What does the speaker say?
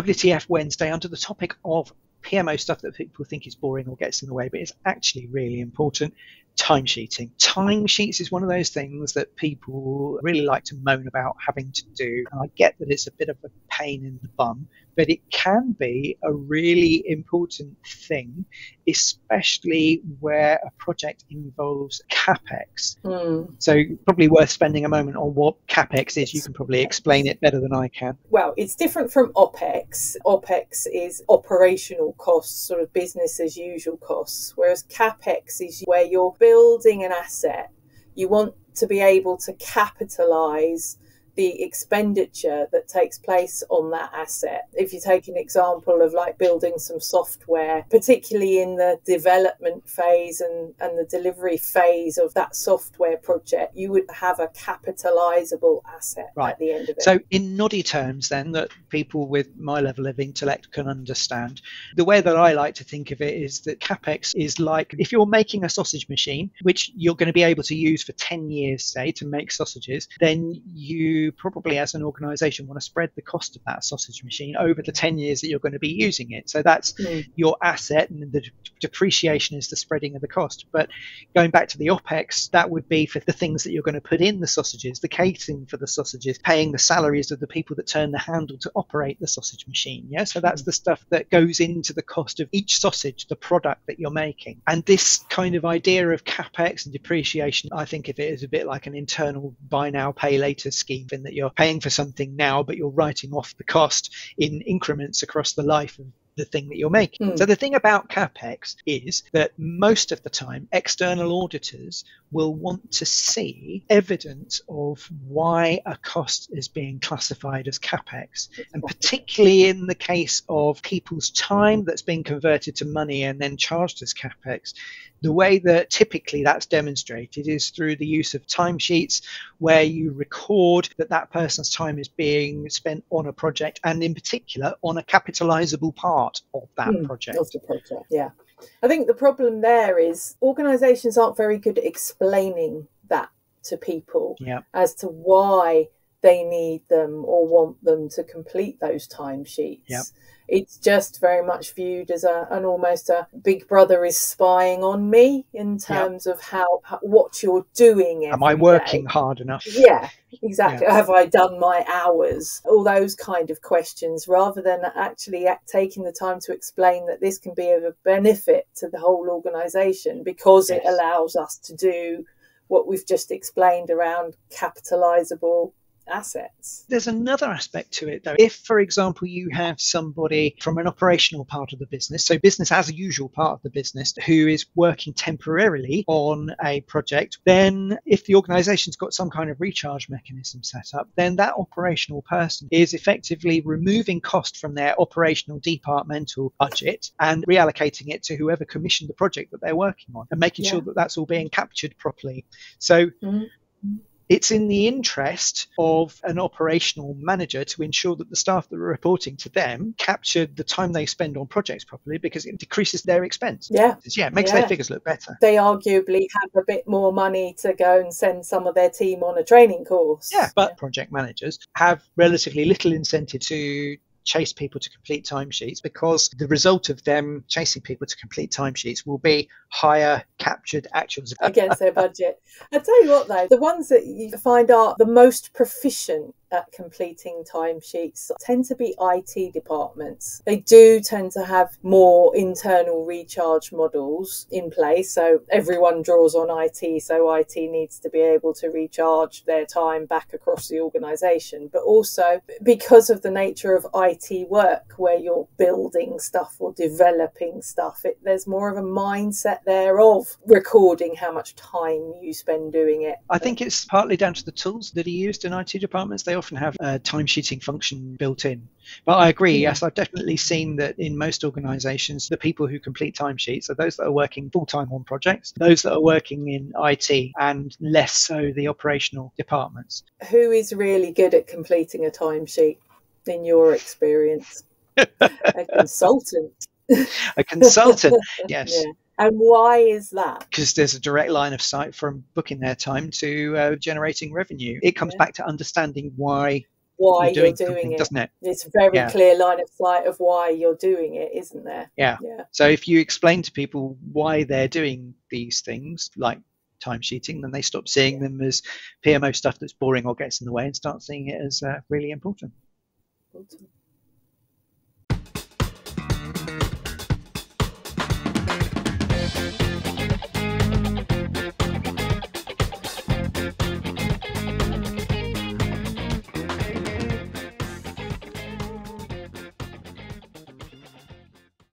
WTF Wednesday under the topic of PMO stuff that people think is boring or gets in the way, but it's actually really important. Timesheeting. Timesheets is one of those things that people really like to moan about having to do. And I get that it's a bit of a pain in the bum, but it can be a really important thing, especially where a project involves CapEx. So probably worth spending a moment on what CapEx is. You can probably explain it better than I can. Well, it's different from OpEx. OpEx is operational costs, sort of business as usual costs, whereas CapEx is where you're building an asset. You want to be able to capitalize the expenditure that takes place on that asset. If you take an example of like building some software, particularly in the development phase and the delivery phase of that software project, you would have a capitalizable asset at the end of it. So in noddy terms then, that people with my level of intellect can understand, the way that I like to think of it is that CapEx is like if you're making a sausage machine, which you're going to be able to use for 10 years, say, to make sausages, then you probably as an organization want to spread the cost of that sausage machine over the 10 years that you're going to be using it. So that's your asset, and the depreciation is the spreading of the cost. But going back to the OpEx, that would be for the things that you're going to put in the sausages, the catering for the sausages, paying the salaries of the people that turn the handle to operate the sausage machine. Yeah, so that's the stuff that goes into the cost of each sausage, the product that you're making. And this kind of idea of CapEx and depreciation, I think of it as a bit like an internal buy now, pay later scheme, in that you're paying for something now, but you're writing off the cost in increments across the life of the thing that you're making. So the thing about CapEx is that most of the time external auditors will want to see evidence of why a cost is being classified as CapEx. And particularly in the case of people's time that's being converted to money and then charged as CapEx, the way that typically that's demonstrated is through the use of timesheets, where you record that that person's time is being spent on a project, and in particular on a capitalizable part of that project. Of the project, yeah. I think the problem there is organisations aren't very good at explaining that to people as to why they need them or want them to complete those timesheets. It's just very much viewed as an almost a big brother is spying on me in terms of how what you're doing. Am I working hard enough? Yeah, exactly. Have I done my hours? All those kind of questions, rather than actually taking the time to explain that this can be of a benefit to the whole organisation, because it allows us to do what we've just explained around capitalisable assets. There's another aspect to it though. If, for example, you have somebody from an operational part of the business, so business as a usual part of the business, who is working temporarily on a project, then if the organization's got some kind of recharge mechanism set up, then that operational person is effectively removing cost from their operational departmental budget and reallocating it to whoever commissioned the project that they're working on, and making sure that that's all being captured properly. So it's in the interest of an operational manager to ensure that the staff that are reporting to them capture the time they spend on projects properly, because it decreases their expense. It makes their figures look better. They arguably have a bit more money to go and send some of their team on a training course. But project managers have relatively little incentive to chase people to complete timesheets, because the result of them chasing people to complete timesheets will be higher captured actuals against their budget. I tell you what though, the ones that you find are the most proficient at completing timesheets tend to be IT departments. They do tend to have more internal recharge models in place, so everyone draws on IT, so IT needs to be able to recharge their time back across the organisation. But also because of the nature of IT work, where you're building stuff or developing stuff, there's more of a mindset there of recording how much time you spend doing it. I think it's partly down to the tools that are used in IT departments. They often have a timesheeting function built in. But I agree, yes, I've definitely seen that in most organisations, the people who complete timesheets are those that are working full-time on projects, those that are working in IT, and less so the operational departments. Who is really good at completing a timesheet, in your experience? A consultant. A consultant, yes. Yeah. And why is that? Because there's a direct line of sight from booking their time to generating revenue. It comes back to understanding why why you're doing something, it, doesn't it? it's a very Yeah. clear line of sight of why you're doing it, isn't there? Yeah. So if you explain to people why they're doing these things, like timesheeting, then they stop seeing them as PMO stuff that's boring or gets in the way and start seeing it as really important.